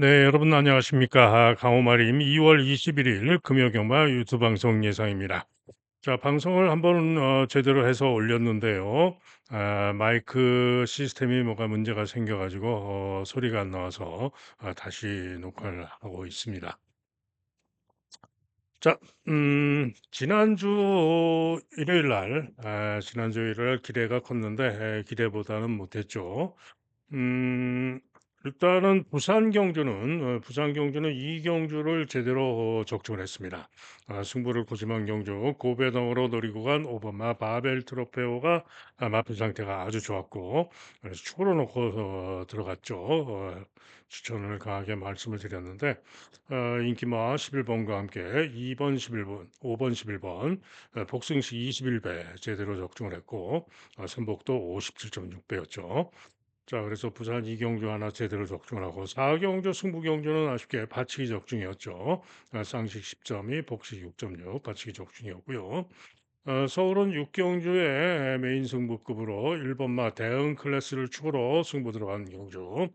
네, 여러분 안녕하십니까? 강호마림 2월 21일 금요경마 유튜브 방송 예상입니다. 자, 방송을 한번 제대로 해서 올렸는데요. 마이크 시스템이 뭐가 문제가 생겨가지고 소리가 안 나와서 다시 녹화를 하고 있습니다. 자, 지난주 일요일 날 기대가 컸는데 기대보다는 못했죠. 음, 일단은 부산 경주는 이 경주를 제대로 적중을 했습니다. 승부를 고심한 경주 고배덩으로 노리고 간 오버마 바벨 트로페오가 마필 상태가 아주 좋았고 그래서 축으로 놓고 들어갔죠. 추천을 강하게 말씀을 드렸는데 인기마 11번과 함께 2번 11번, 5번 11번, 복승시 21배 제대로 적중을 했고 선복도 57.6배였죠. 자, 그래서 부산 이경주 하나 제대로 적중을 하고 4경주 승부경주는 아쉽게 받치기 적중이었죠. 쌍식 10점이 복식 6.6 받치기 적중이었고요. 서울은 육경주의 메인 승부급으로 1번마 대응 클래스를 축으로 승부 들어간 경주.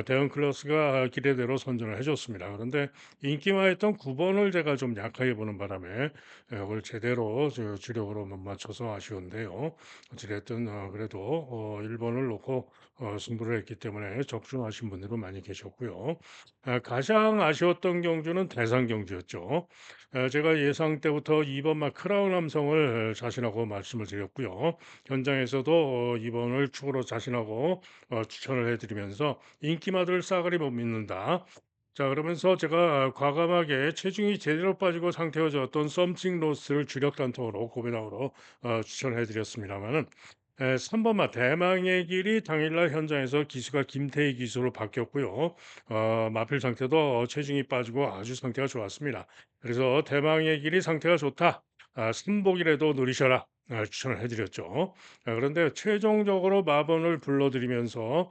대응 클래스가 기대대로 선전을 해줬습니다. 그런데 인기마했던 9번을 제가 좀 약하게 보는 바람에 이걸 제대로 주력으로 못 맞춰서 아쉬운데요. 어찌됐든 그래도 1번을 놓고 승부를 했기 때문에 적중하신 분들은 많이 계셨고요. 가장 아쉬웠던 경주는 대상 경주였죠. 제가 예상 때부터 2번 막 크라운 함성을 자신하고 말씀을 드렸고요. 현장에서도 2번을 축으로 자신하고 추천을 해드리면서 인기마들 싸그리 못 믿는다. 자, 그러면서 제가 과감하게 체중이 제대로 빠지고 상태가 좋았던 썸씽 로스를 주력 단통으로 고배당으로 추천해 드렸습니다만은 3번마 대망의 길이 당일날 현장에서 기수가 김태희 기수로 바뀌었고요. 마필 상태도 체중이 빠지고 아주 상태가 좋았습니다. 그래서 대망의 길이 상태가 좋다. 삼복이라도 누리셔라. 추천을 해드렸죠. 그런데 최종적으로 마번을 불러드리면서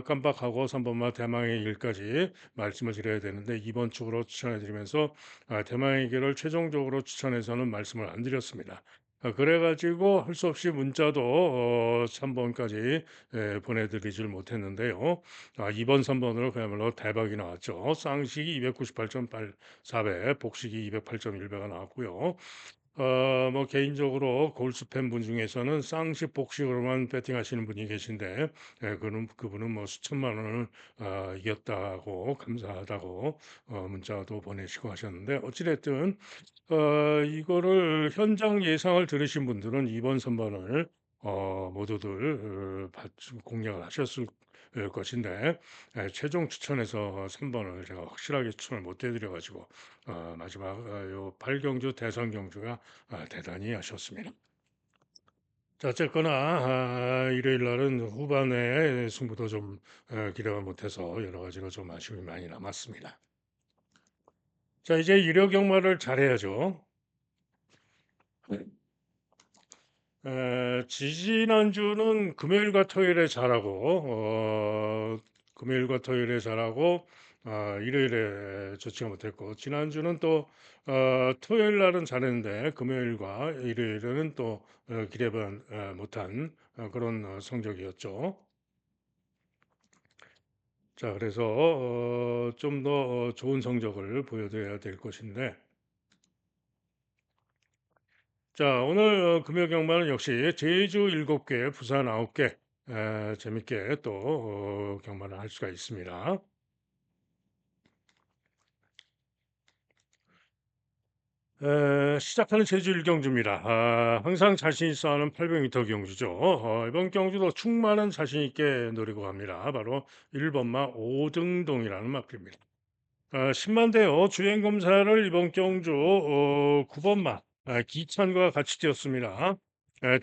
깜빡하고 3번마 대망의 길까지 말씀을 드려야 되는데 이번 축으로 추천해드리면서 대망의 길을 최종적으로 추천해서는 말씀을 안 드렸습니다. 그래가지고 할 수 없이 문자도 3번까지 보내드리질 못했는데요. 2번, 3번으로 그야말로 대박이 나왔죠. 쌍식이 298.84배, 복식이 208.1배가 나왔고요. 뭐 개인적으로 골수 팬분 중에서는 쌍식 복식으로만 배팅하시는 분이 계신데 그분은 뭐 수천만 원을 이겼다고 감사하다고 문자도 보내시고 하셨는데 어찌됐든 이거를 현장 예상을 들으신 분들은 2번 선반을 모두들 공략을 하셨을 것인데 최종 추천에서 3번을 제가 확실하게 추천을 못 해드려 가지고 마지막 요 8경주 대선 경주가 대단히 아쉬웠습니다. 자, 어쨌거나 일요일 날은 후반에 승부도 좀 기대가 못해서 여러 가지로 좀 아쉬움이 많이 남았습니다. 자, 이제 일요 경마를 잘해야죠. 지지난주는 금요일과 토요일에 잘하고, 금요일과 토요일에 잘하고, 일요일에 좋지가 못했고, 지난주는 또, 토요일 날은 잘했는데, 금요일과 일요일에는 또, 기대반 못한 그런 성적이었죠. 자, 그래서, 좀 더 좋은 성적을 보여드려야 될 것인데, 자, 오늘 금요 경마는 역시 제주 7개, 부산 9개 재밌게 또 경마를 할 수가 있습니다. 시작하는 제주 1경주입니다. 항상 자신 있어 하는 800m 경주죠. 이번 경주도 충만한 자신 있게 노리고 갑니다. 바로 1번마 오등동이라는 마필입니다. 10만 대요 주행 검사를 이번 경주 9번마 기찬과 같이 뛰었습니다.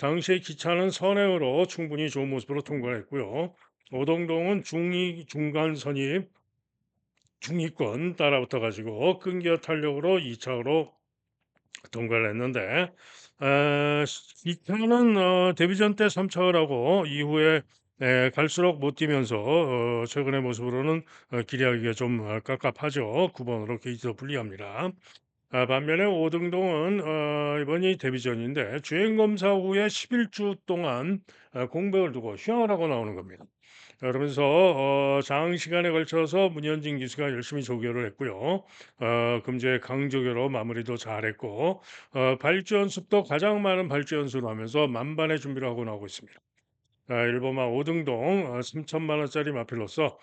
당시에 기찬은 선행으로 충분히 좋은 모습으로 통과했고요. 오동동은 중간 선입 중위권 따라붙어 가지고 끈기어 탄력으로 2차로 통과를 했는데 기찬은 데뷔전 때 3차를 하고 이후에 갈수록 못 뛰면서 최근의 모습으로는 기대하기가 좀 깝깝하죠. 9번으로 게이트도 불리합니다. 반면에 오등동은 이번이 데뷔전인데 주행 검사 후에 11주 동안 공백을 두고 휴양을 하고 나오는 겁니다. 그러면서 장시간에 걸쳐서 문현진 기수가 열심히 조교를 했고요. 금주의 강조교로 마무리도 잘했고 발주 연습도 가장 많은 발주 연수를 하면서 만반의 준비를 하고 나오고 있습니다. 일본마 오등동 3천만 원짜리 마필로서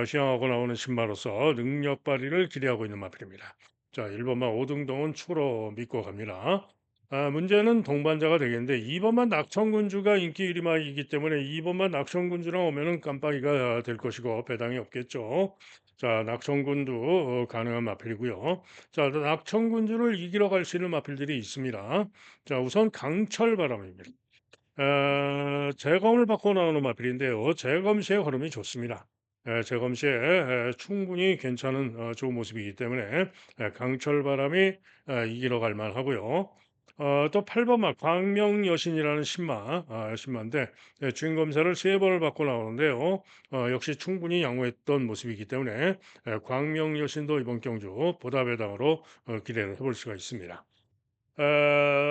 시향하고 나오는 신마로서 능력 발휘를 기대하고 있는 마필입니다. 자, 일본마 오등동은 추로 믿고 갑니다. 문제는 동반자가 되겠는데 2번만 낙천군주가 인기 1위마이기 때문에 2번만 낙천군주랑 오면은 깜빡이가 될 것이고 배당이 없겠죠. 자, 낙천군도 가능한 마필이고요. 자, 낙천군주를 이기러 갈 수 있는 마필들이 있습니다. 자, 우선 강철바람입니다. 재검을 받고 나오는 마필인데요. 재검 시의 흐름이 좋습니다. 재검 시에 충분히 괜찮은 좋은 모습이기 때문에 강철바람이 이기러 갈 만하고요. 또 8번마 광명여신이라는 신마인데 주인검사를 3번을 받고 나오는데요. 역시 충분히 양호했던 모습이기 때문에 광명여신도 이번 경주 보답배당으로 기대를 해볼 수가 있습니다. 어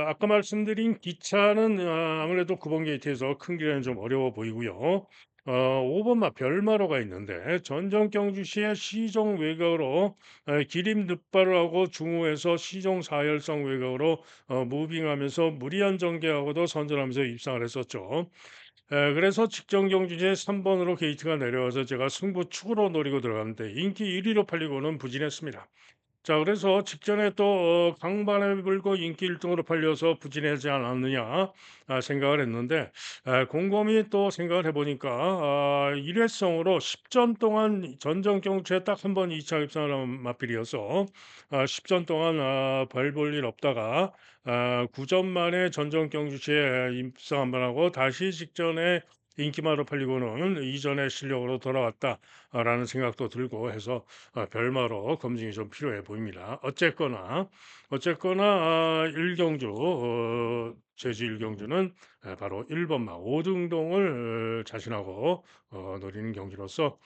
아까 말씀드린 기차는 아무래도 9번 게이트에서 큰 길에는 좀 어려워 보이고요. 5 번마 별마로가 있는데 전정 경주시의 시종 외곽으로 기림 늑발을 하고 중후에서 시종 사열성 외곽으로 무빙하면서 무리한 전개하고도 선전하면서 입상을 했었죠. 그래서 직전 경주지에 3 번으로 게이트가 내려와서 제가 승부 축으로 노리고 들어갔는데 인기 1 위로 팔리고는 부진했습니다. 자, 그래서 직전에 또 강반을 불고 인기 1 등으로 팔려서 부진하지 않았느냐 생각을 했는데 곰곰이 또 생각을 해 보니까 일회성으로 10전 동안 전정 경주에 딱 한 번 2차 입상을 한 마필이어서 10전 동안 별 볼 일 없다가 9전 만에 전정 경주시에 입상 한 번 하고 다시 직전에 인기마로 팔리고는 이전의 실력으로 돌아왔다라는 생각도 들고 해서 별마로 검증이 좀 필요해 보입니다. 어쨌거나 1경주 제주 1경주는 바로 1번마 오등동을 자신하고 노리는 경기로서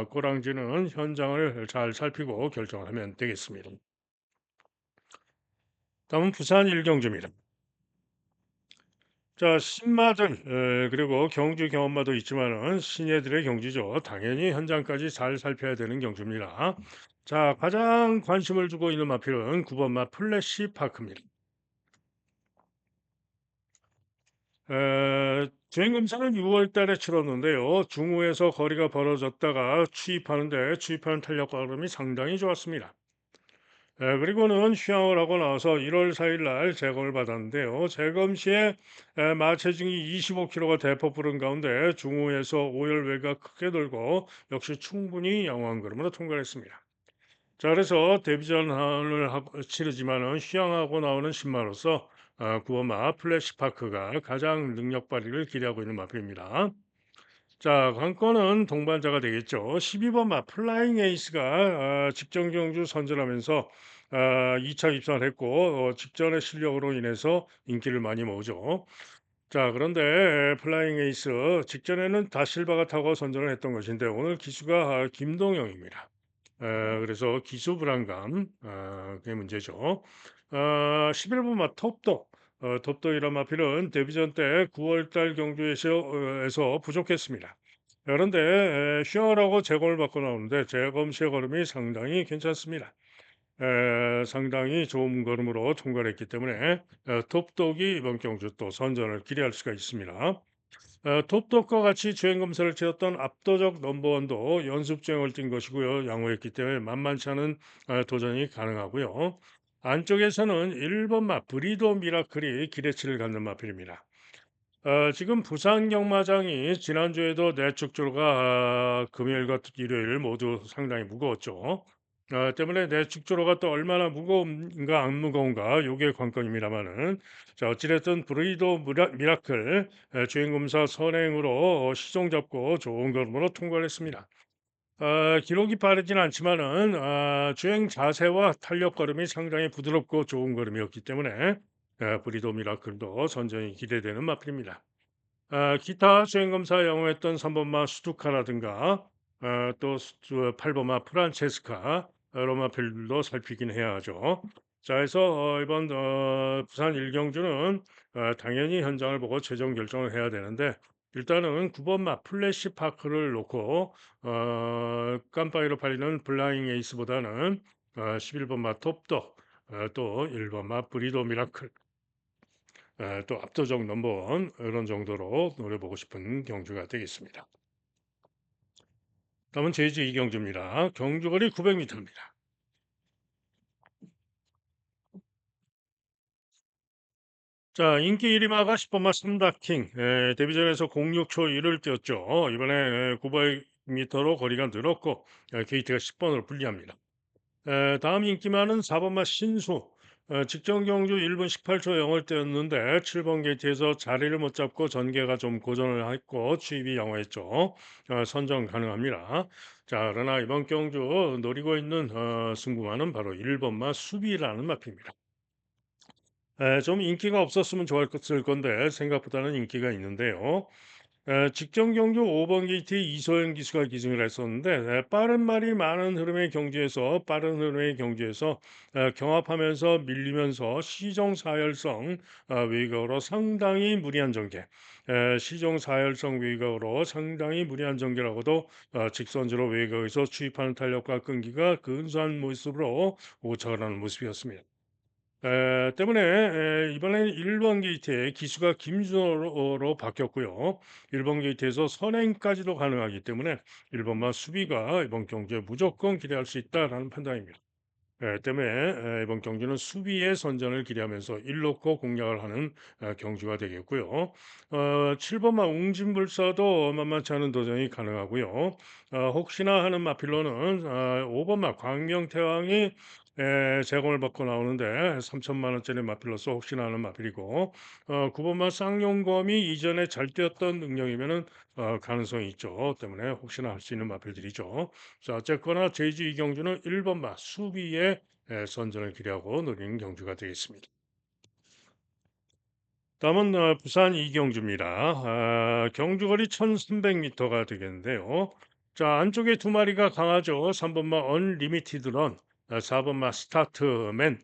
꼬랑지는 현장을 잘 살피고 결정을 하면 되겠습니다. 다음은 부산 1경주입니다. 자, 신마들 그리고 경주 경험마도 있지만은 신예들의 경주죠. 당연히 현장까지 잘 살펴야 되는 경주입니다. 자, 가장 관심을 두고 있는 마필은 9번마 플래시 파크입니다. 주행 검사는 6월 달에 치렀는데요. 중후에서 거리가 벌어졌다가 추입하는 탄력과 흐름이 상당히 좋았습니다. 그리고는 휴양을 하고 나서 1월 4일 날 재검을 받았는데요. 재검 시에 마체중이 25kg가 대폭 부른 가운데 중후에서 오열 외가 크게 돌고 역시 충분히 양호한 걸음으로 통과했습니다. 자, 그래서 데뷔전을 치르지만은 휴양하고 나오는 신마로서 구어마 플래시파크가 가장 능력 발휘를 기대하고 있는 마필입니다. 자, 관건은 동반자가 되겠죠. 12번 마 플라잉 에이스가 직전 경주 선전하면서 2차 입상을 했고 직전의 실력으로 인해서 인기를 많이 모으죠. 자, 그런데 플라잉 에이스 직전에는 다실바가 타고 선전을 했던 것인데 오늘 기수가 김동영입니다. 그래서 기수 불안감 그게 문제죠. 11번 마 톱도 톱도이란 마필은 데뷔전 때 9월 달 경주에서 에서 부족했습니다. 그런데 시험하고 재검을 받고 나오는데 재검 시의 걸음이 상당히 괜찮습니다. 상당히 좋은 걸음으로 통과를 했기 때문에 톱독이 이번 경주 또 선전을 기대할 수가 있습니다. 톱독과 같이 주행 검사를 치렀던 압도적 넘버원도 연습 주행을 뛴 것이고요. 양호했기 때문에 만만치 않은 도전이 가능하고요. 안쪽에서는 1번 마 브리도 미라클이 기대치를 갖는 마필입니다. 지금 부산 경마장이 지난주에도 내축조가 금요일과 일요일 모두 상당히 무거웠죠. 때문에 내축조로가 또 얼마나 무거운가 안 무거운가 요게 관건입니다만은 자, 어찌됐든 브리도 미라클 주행검사 선행으로 시종 잡고 좋은 걸음으로 통과를 했습니다. 기록이 빠르진 않지만은 주행 자세와 탄력 걸음이 상당히 부드럽고 좋은 걸음이었기 때문에 브리도 미라클도 선전이 기대되는 마필입니다. 기타 주행 검사 양호했던 3 번마 수두카라든가 또 8 번마 프란체스카 로마필도 살피긴 해야 하죠. 자, 해서 이번 부산 일경주는 당연히 현장을 보고 최종 결정을 해야 되는데 일단은 9번 마 플래시 파크를 놓고 깜빡이로 팔리는 블라잉 에이스보다는 11번 마 톱도 또 1번 마 브리도 미라클 또 압도적 넘버원 이런 정도로 노려보고 싶은 경주가 되겠습니다. 다음은 제주 이경주입니다. 경주거리 900m입니다. 자, 인기 1위 마가 10번 마 삼다킹 데뷔전에서 06초 1을 뛰었죠. 이번에 900m로 거리가 늘었고 게이트가 10번으로 불리합니다. 다음 인기만은 4번 마 신수 직전 경주 1분 18초 0을 뛰었는데 7번 게이트에서 자리를 못 잡고 전개가 좀 고전을 했고 추입이 양호했죠. 선정 가능합니다. 자, 그러나 이번 경주 노리고 있는 승부마는 바로 1번 마 수비라는 마입니다. 좀 인기가 없었으면 좋았을 건데 생각보다는 인기가 있는데요. 직전 경주 5번 게이트 이소영 기수가 기승을 했었는데 빠른 말이 많은 흐름의 경주에서 빠른 흐름의 경주에서 경합하면서 밀리면서 시정사열성 외곽으로 상당히 무리한 전개 시정사열성 외곽으로 상당히 무리한 전개라고도 직선주로 외곽에서 추입하는 탄력과 끈기가 근소한 모습으로 오차를 하는 모습이었습니다. 때문에 이번에는 1번 게이트에 기수가 김준호로 바뀌었고요. 1번 게이트에서 선행까지도 가능하기 때문에 1 번만 수비가 이번 경기에 무조건 기대할 수 있다라는 판단입니다. 때문에 이번 경기는 수비의 선전을 기대하면서 1 놓고 공략을 하는 경주가 되겠고요. 7 번마 웅진불사도 만만치 않은 도전이 가능하고요. 혹시나 하는 마필로는 5 번마 광명태왕이 제공을 받고 나오는데 3천만 원짜리 마필로서 혹시나 하는 마필이고 9 번마 쌍용검이 이전에 잘 뛰었던 능력이면은 가능성이 있죠. 때문에 혹시나 할 수 있는 마필들이죠. 자, 어쨌거나 제주 이경주는 1번 마 수비에 선전을 기대하고 노리는 경주가 되겠습니다. 다음은 부산 이경주입니다. 경주거리 1300m가 되겠는데요. 자, 안쪽에 두 마리가 강하죠. 3번마 언리미티드런, 4번마 스타트맨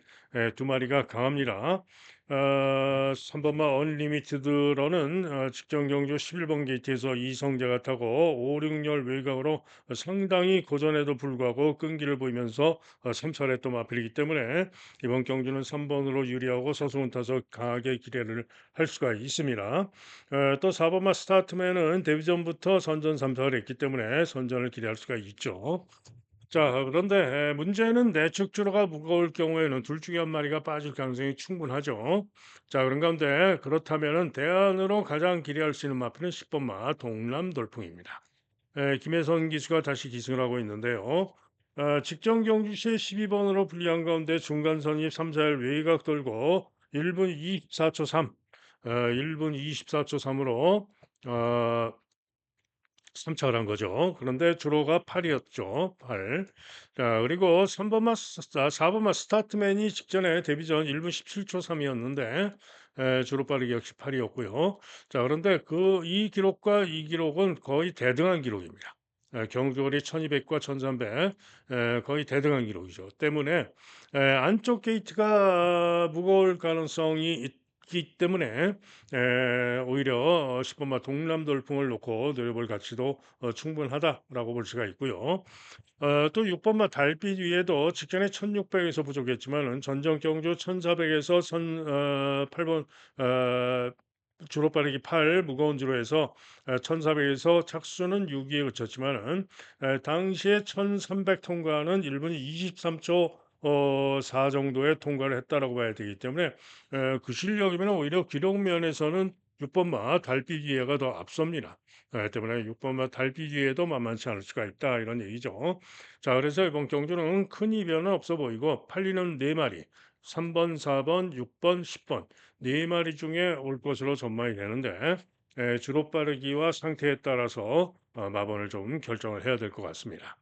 두 마리가 강합니다. 3번마 언리미티드런은 직전 경주 11번 게이트에서 이성재가 타고 5, 6열 외곽으로 상당히 고전에도 불구하고 끈기를 보이면서 3차례 또 마필이기 때문에 이번 경주는 3번으로 유리하고 서수훈 타서 강하게 기대를 할 수가 있습니다. 또 4번마 스타트맨은 데뷔전부터 선전 3사를 했기 때문에 선전을 기대할 수가 있죠. 자, 그런데 문제는 내축 주로가 무거울 경우에는 둘 중에 한 마리가 빠질 가능성이 충분하죠. 자, 그런 가운데 그렇다면은 대안으로 가장 기대할 수 있는 마필은 10번마 동남 돌풍입니다. 김혜선 기수가 다시 기승을 하고 있는데요. 직전 경주 시 12번으로 불리한 가운데 중간 선입 3, 4일 외곽 돌고 1분 24초 3, 1분 24초 3으로 3차를 한 거죠. 그런데 주로가 8이었죠. 8. 자, 그리고 3번마, 4번마 스타트맨이 직전에 데뷔 전 1분 17초 3이었는데 주로 빠르기 역시 8이었고요. 자, 그런데 이 기록과 이 기록은 거의 대등한 기록입니다. 경주거리 1200과 1300 거의 대등한 기록이죠. 때문에 안쪽 게이트가 무거울 가능성이 있기 때문에 오히려 10번마 동남 돌풍을 놓고 노려볼 가치도 충분하다라고 볼 수가 있고요. 또 6번마 달빛 위에도 직전에 1600에서 부족했지만은 전정 경주 1400에서 8번 주로 빠르기 8 무거운 주로에서 1400에서 착수는 6위에 그쳤지만은 당시에 1300 통과는 1분 23초 4 정도의 통과를 했다라고 봐야 되기 때문에 그 실력이면 오히려 기록 면에서는 6번마 달빛 위에가 더 앞섭니다. 때문에 6번마 달빛 위에도 만만치 않을 수가 있다 이런 얘기죠. 자, 그래서 이번 경주는 큰 이변은 없어 보이고 팔리는 네 마리 3번, 4번, 6번, 10번 네 마리 중에 올 것으로 전망이 되는데 주로 빠르기와 상태에 따라서 마번을 좀 결정을 해야 될 것 같습니다.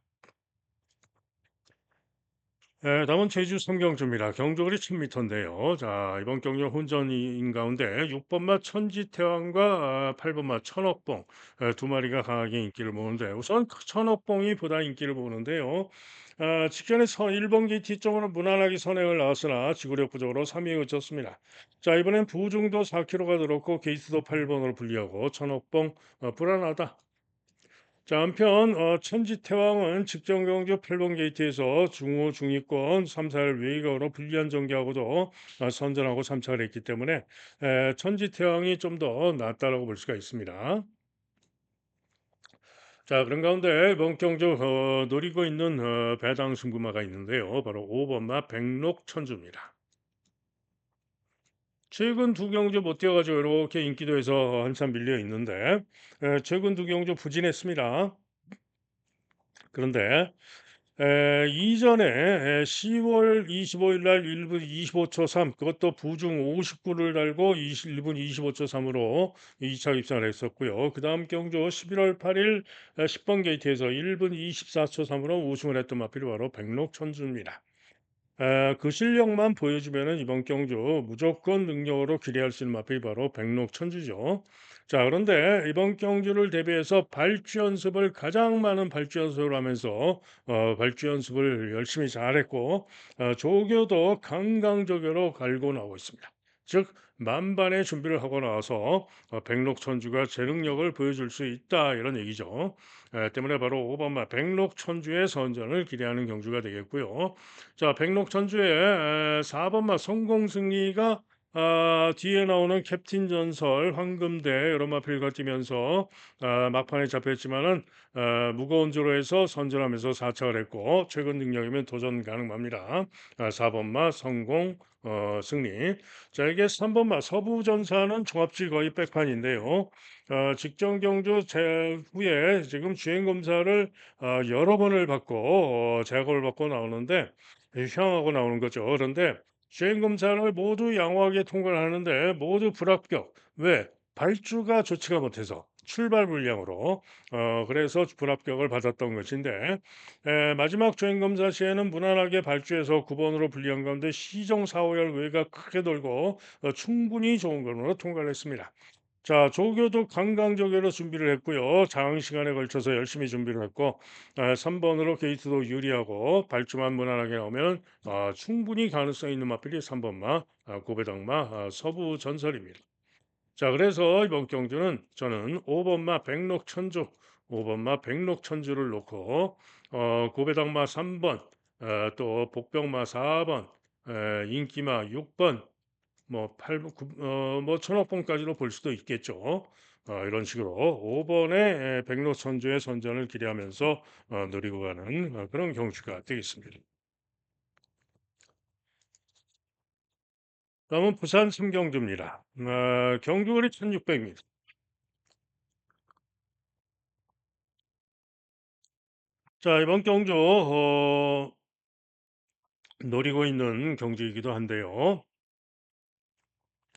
다음은 제주 삼경주입니다. 경주거리 1000m인데요. 자, 이번 경주 혼전인 가운데 6번 마 천지태왕과 8번 마 천억봉 두 마리가 강하게 인기를 모으는데 우선 천억봉이 보다 인기를 모으는데요. 직전에 1번 게이트 쪽으로 무난하게 선행을 나왔으나 지구력 부족으로 3위에 그쳤습니다. 자, 이번엔 부중도 4km가 늘었고 게이트도 8번으로 분리하고 천억봉 불안하다. 자, 한편 천지태왕은 직전 경주 8번 게이트에서 중호 중위권 3, 4일 외곽으로 불리한 전개하고도 선전하고 참착을 했기 때문에 천지태왕이 좀 더 낫다라고 볼 수가 있습니다. 자, 그런 가운데 이번 경주 노리고 있는 배당 승부마가 있는데요. 바로 5번 마 백록천주입니다. 최근 두 경주 못 뛰어가지고 이렇게 인기도에서 한참 밀려 있는데 최근 두 경주 부진했습니다. 그런데 이전에 10월 25일 날 1분 25초 3 그것도 부중 59를 달고 1분 25초 3으로 2차 입상을 했었고요. 그다음 경주 11월 8일 10번 게이트에서 1분 24초 3으로 우승을 했던 마필이 바로 백록천주입니다. 그 실력만 보여주면은 이번 경주 무조건 능력으로 기대할 수 있는 마필이 바로 백록천주죠. 자, 그런데 이번 경주를 대비해서 발주 연습을 가장 많은 발주 연습을 하면서 발주 연습을 열심히 잘했고 조교도 강강조교로 갈고 나오고 있습니다. 즉 만반의 준비를 하고 나와서 백록천주가 제 능력을 보여줄 수 있다 이런 얘기죠. 때문에 바로 5번마 백록천주의 선전을 기대하는 경주가 되겠고요. 자, 백록천주의 4번마 성공승리가 뒤에 나오는 캡틴 전설, 황금대 여러 마필과 뛰면서 막판에 잡혔지만은 무거운 조로에서 선전하면서 4착을 했고 최근 능력이면 도전 가능합니다. 4번마 성공 승리. 자, 이게 3번마 서부전사는 종합질 거의 백판인데요. 직전 경주 후에 지금 주행 검사를 여러 번을 받고 제거를 받고 나오는데 휴양하고 나오는 거죠. 그런데 주행 검사를 모두 양호하게 통과를 하는데 모두 불합격. 왜? 발주가 좋지가 못해서 출발 불량으로 그래서 불합격을 받았던 것인데 마지막 주행 검사 시에는 무난하게 발주해서 9번으로 불리한 가운데 시정 사고열 외곽 크게 돌고 충분히 좋은 걸로 통과를 했습니다. 자, 조교도 강강조교로 준비를 했고요. 장시간에 걸쳐서 열심히 준비를 했고 3번으로 게이트도 유리하고 발주만 무난하게 나오면 충분히 가능성 있는 마필이 3번마 고배당마 서부 전설입니다. 자, 그래서 이번 경주는 저는 5번마 백록천주, 5번마 백록천주를 놓고 고배당마 3번, 또 복병마 4번, 인기마 6번, 뭐 8, 뭐 천억봉까지도 볼 수도 있겠죠. 이런 식으로 5번의 백로천주의 선전을 기대하면서 누리고 가는 그런 경주가 되겠습니다. 다음은 부산 삼경주입니다. 경주거리 1600m. 자, 이번 경주 노리고 있는 경주이기도 한데요.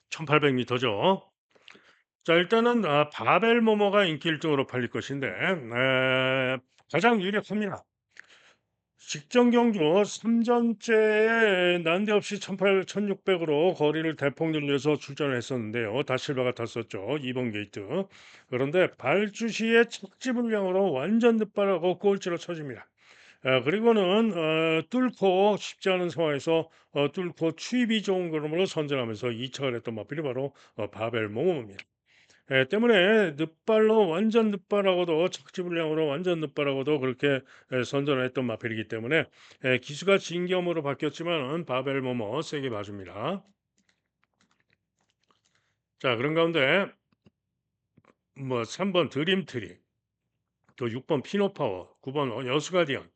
1800m죠. 자, 일단은 바벨 모모가 인기 1등으로 팔릴 것인데 가장 유력합니다. 직전 경주 3전째에 난데없이 1600으로 거리를 대폭 늘려서 출전을 했었는데요. 다실바가 탔었죠. 2번 게이트. 그런데 발주 시에 착지 불량으로 완전 늑발하고 꼴찌로 쳐집니다. 그리고는 뚫고 쉽지 않은 상황에서 뚫고 추입이 좋은 걸음으로 선전하면서 2착을 했던 마필이 바로 바벨 모모입니다. 때문에 늑발로 완전 늑발하고도 착지불량으로 완전 늑발하고도 그렇게 선전을 했던 마필이기 때문에 기수가 진겸으로 바뀌었지만은 바벨 모모 세게 봐줍니다. 자, 그런 가운데 뭐 3번 드림트리, 또 6번 피노파워, 9번 여수가디언,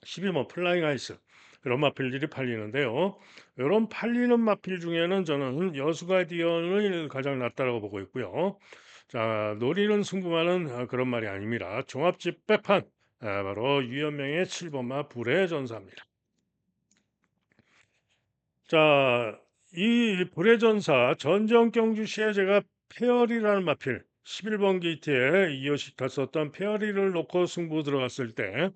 12번 플라잉 아이스 이런 마필들이 팔리는데요. 이런 팔리는 마필 중에는 저는 여수가디언을 가장 낫다라고 보고 있고요. 자, 노리는 승부만은 그런 말이 아닙니다. 종합집 백판 바로 유연명의 7번마 불의 전사입니다. 자, 이 불의 전사 전정 경주 시에 제가 페어리라는 마필 11번 게이트에 이어식 탔었던 페어리를 놓고 승부 들어갔을 때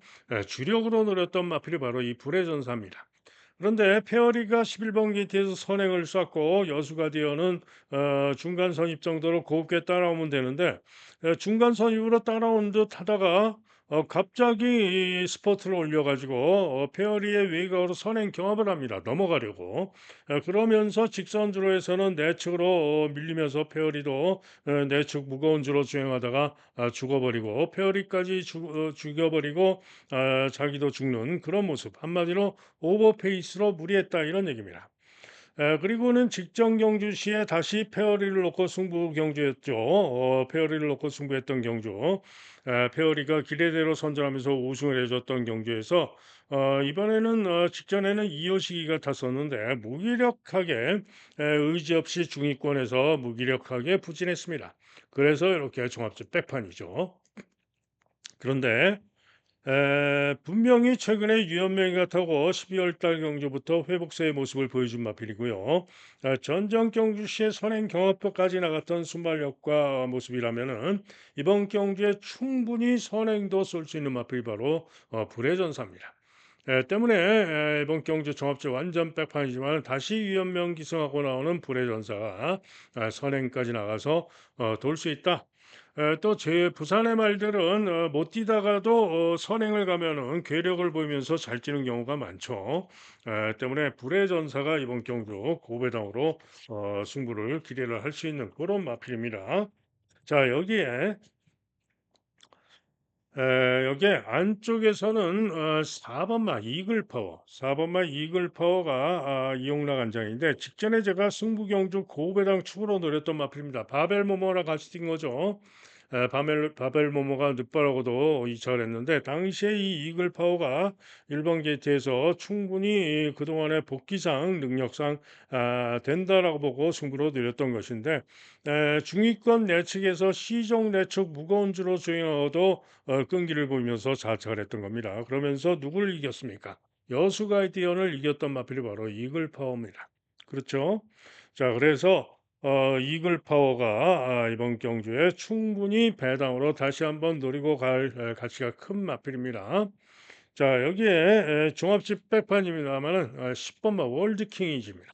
주력으로 노렸던 마필이 바로 이 불의 전사입니다. 그런데 페어리가 11번 게이트에서 선행을 쐈고 여수가디언은 중간 선입 정도로 곱게 따라오면 되는데 중간 선입으로 따라온 듯 하다가 갑자기 이 스퍼트를 올려가지고 페어리의 외곽으로 선행 경합을 합니다. 넘어가려고. 그러면서 직선 주로에서는 내측으로 밀리면서 페어리도 내측 무거운 주로 주행하다가 죽어버리고 페어리까지 죽여버리고 자기도 죽는 그런 모습. 한마디로 오버페이스로 무리했다 이런 얘기입니다. 그리고는 직전 경주 시에 다시 페어리를 놓고 승부 경주였죠. 페어리를 놓고 승부했던 경주. 페어리가 기대대로 선전하면서 우승을 해줬던 경주에서 이번에는 직전에는 이호식이가 탔었는데 무기력하게 의지 없이 중위권에서 무기력하게 부진했습니다. 그래서 이렇게 종합적 백판이죠. 그런데 분명히 최근에 유연명이가 타고 12월 달 경주부터 회복세의 모습을 보여준 마필이고요. 전정 경주 시에 선행 경합표까지 나갔던 순발력과 모습이라면은 이번 경주에 충분히 선행도 쏠 수 있는 마필이 바로 불의 전사입니다. 때문에 이번 경주 종합제 완전 백판이지만 다시 유연명 기승하고 나오는 불의 전사가 선행까지 나가서 돌 수 있다. 또 제 부산의 말들은 못 뛰다가도 선행을 가면은 괴력을 보이면서 잘 뛰는 경우가 많죠. 때문에 불의 전사가 이번 경주 고배당으로 승부를 기대를 할 수 있는 그런 마필입니다. 자, 여기에 안쪽에서는 4번마 이글 파워, 4번마 이글 파워가 이용락 안장인데 직전에 제가 승부 경주 고배당 축으로 노렸던 마필입니다. 바벨 모모랑 같이 뛴 거죠. 바벨 모모가 늦바라고도 이착을 했는데 당시에 이 이글 파워가 1번 게이트에서 충분히 그동안의 복귀상 능력상 된다라고 보고 승부로 노렸던 것인데 중위권 내측에서 시종 내측 무거운 주로 주행하고도 끈기를 보이면서 자책을 했던 겁니다. 그러면서 누구를 이겼습니까? 여수 가이디언을 이겼던 마필이 바로 이글 파워입니다. 그렇죠? 자, 그래서 이글 파워가 이번 경주에 충분히 배당으로 다시 한번 노리고 갈 가치가 큰 마필입니다. 자, 여기에 종합집 백판입니다만은 10번마 월드킹이즈입니다.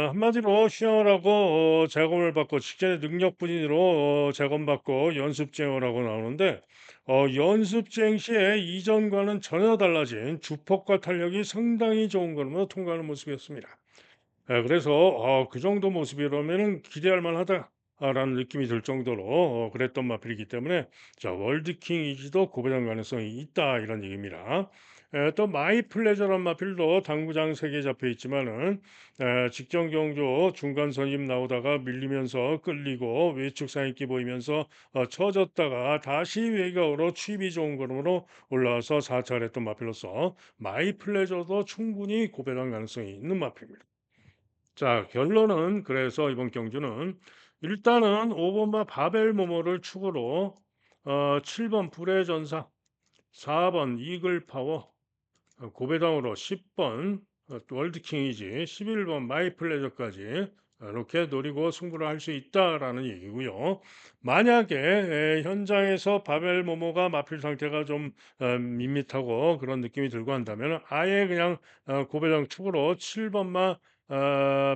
한마디로 시험하고 작업을 받고 직전에 능력 분인으로 작업받고 연습쟁을 하고 나오는데 연습쟁 시에 이전과는 전혀 달라진 주폭과 탄력이 상당히 좋은 걸로 통과하는 모습이었습니다. 그래서 그 정도 모습이라면은 기대할 만하다라는 느낌이 들 정도로 그랬던 마필이기 때문에 자 월드킹 이지도 고배당 가능성이 있다 이런 얘기입니다. 또 마이 플레저란 마필도 당구장 3개 잡혀 있지만은 직전 경주 중간 선임 나오다가 밀리면서 끌리고 외축 상익기 보이면서 처졌다가 다시 외곽으로 취입이 좋은 걸음으로 올라와서 4차를 했던 마필로서 마이 플레저도 충분히 고배당 가능성이 있는 마필입니다. 자, 결론은 그래서 이번 경주는 일단은 5번마 바벨 모모를 축으로 7번 불의 전사, 4번 이글 파워, 고배당으로 10번 월드킹이지, 11번 마이 플레저까지 이렇게 노리고 승부를 할 수 있다라는 얘기고요. 만약에 현장에서 바벨 모모가 마필 상태가 좀 밋밋하고 그런 느낌이 들고 한다면 아예 그냥 고배당 축으로 7번마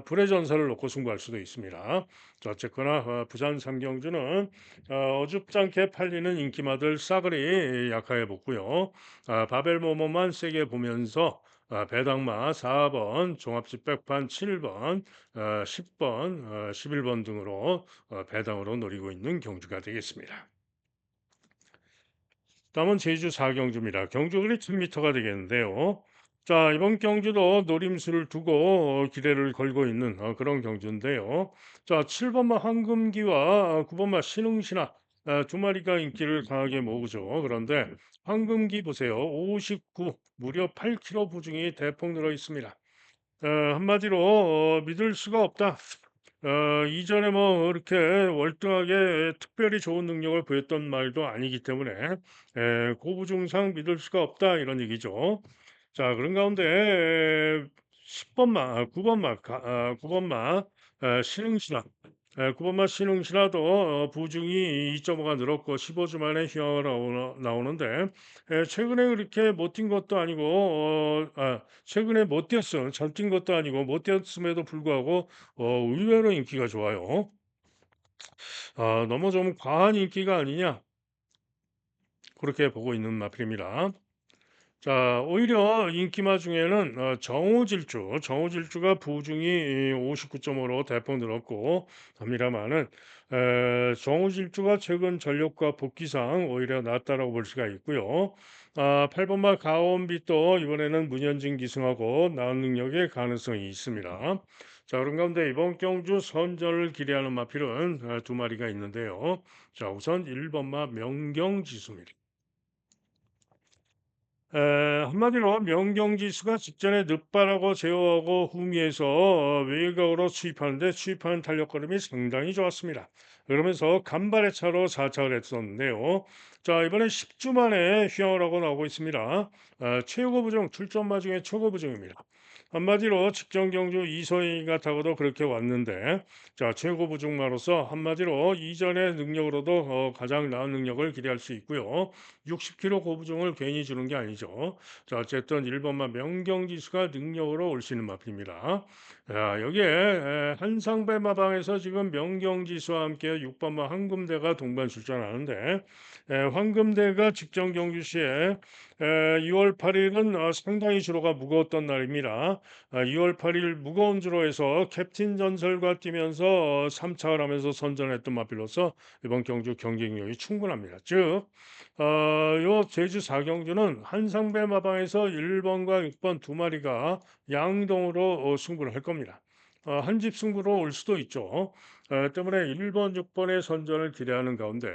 불의 전사를 놓고 승부할 수도 있습니다. 자, 어쨌거나 부산 삼경주는 어줍잖게 팔리는 인기마들 싸그리 약하게 붙고요. 바벨 모모만 세게 보면서 배당마 4번, 종합집 백판 7번, 10번, 11번 등으로 배당으로 노리고 있는 경주가 되겠습니다. 다음은 제주 4경주입니다. 경주거리 1000m가 되겠는데요. 자, 이번 경주도 노림수를 두고 기대를 걸고 있는 그런 경주인데요. 자, 7번마 황금기와 9번마 신흥신화 두 마리가 인기를 강하게 모으죠. 그런데 황금기 보세요. 59, 무려 8kg 부중이 대폭 늘어 있습니다. 한마디로 믿을 수가 없다. 이전에 뭐 이렇게 월등하게 특별히 좋은 능력을 보였던 말도 아니기 때문에 고부중상 믿을 수가 없다 이런 얘기죠. 자, 그런 가운데 10번마, 9번마, 9번마 신흥신화 구번마 신흥신화도 부중이 2.5가 늘었고 15주 만에 휘황을 나오는데 최근에 그렇게 못 뛴 것도 아니고 최근에 못 뛰었음 잘 뛴 것도 아니고 못 뛰었음에도 불구하고 의외로 인기가 좋아요. 너무 좀 과한 인기가 아니냐 그렇게 보고 있는 마필입니다. 자, 오히려 인기마 중에는 정오질주가 부중이 59.5로 대폭 늘었고 합니다만은 정오질주가 최근 전력과 복귀상 오히려 낫다라고 볼 수가 있고요. 8번마 가온빛도 이번에는 문현진 기승하고 나은 능력의 가능성이 있습니다. 자, 그런 가운데 이번 경주 선전을 기대하는 마필은 두 마리가 있는데요. 자, 우선 1번마 명경지수입니다. 한마디로 명경지수가 직전에 늦바라고 제어하고 후미에서 외곽으로 추입하는 탄력걸음이 상당히 좋았습니다. 그러면서 간발의 차로 4차를 했었는데요. 자, 이번에 10주 만에 휘황을 하고 나오고 있습니다. 최고 부정, 출전마 중에 최고 부정입니다. 한마디로 직전 경주 이소희가 타고도 그렇게 왔는데, 자, 최고 부중마로서 한마디로 이전의 능력으로도 가장 나은 능력을 기대할 수 있고요. 60kg 고부종을 괜히 주는 게 아니죠. 자, 어쨌든 1번마 명경지수가 능력으로 올 수 있는 마필입니다. 자, 여기에 한상배 마방에서 지금 명경지수와 함께 6번마 황금대가 동반 출전하는데 황금대가 직전 경주 시에 2월 8일은 상당히 주로가 무거웠던 날입니다. 2월 8일 무거운 주로에서 캡틴 전설과 뛰면서 3차를 하면서 선전했던 마필로서 이번 경주 경쟁력이 충분합니다. 즉 요 제주 4경주는 한상배 마방에서 1번과 6번 두 마리가 양동으로 승부를 할 겁니다. 한 집 승부로 올 수도 있죠. 때문에 1번, 6번의 선전을 기대하는 가운데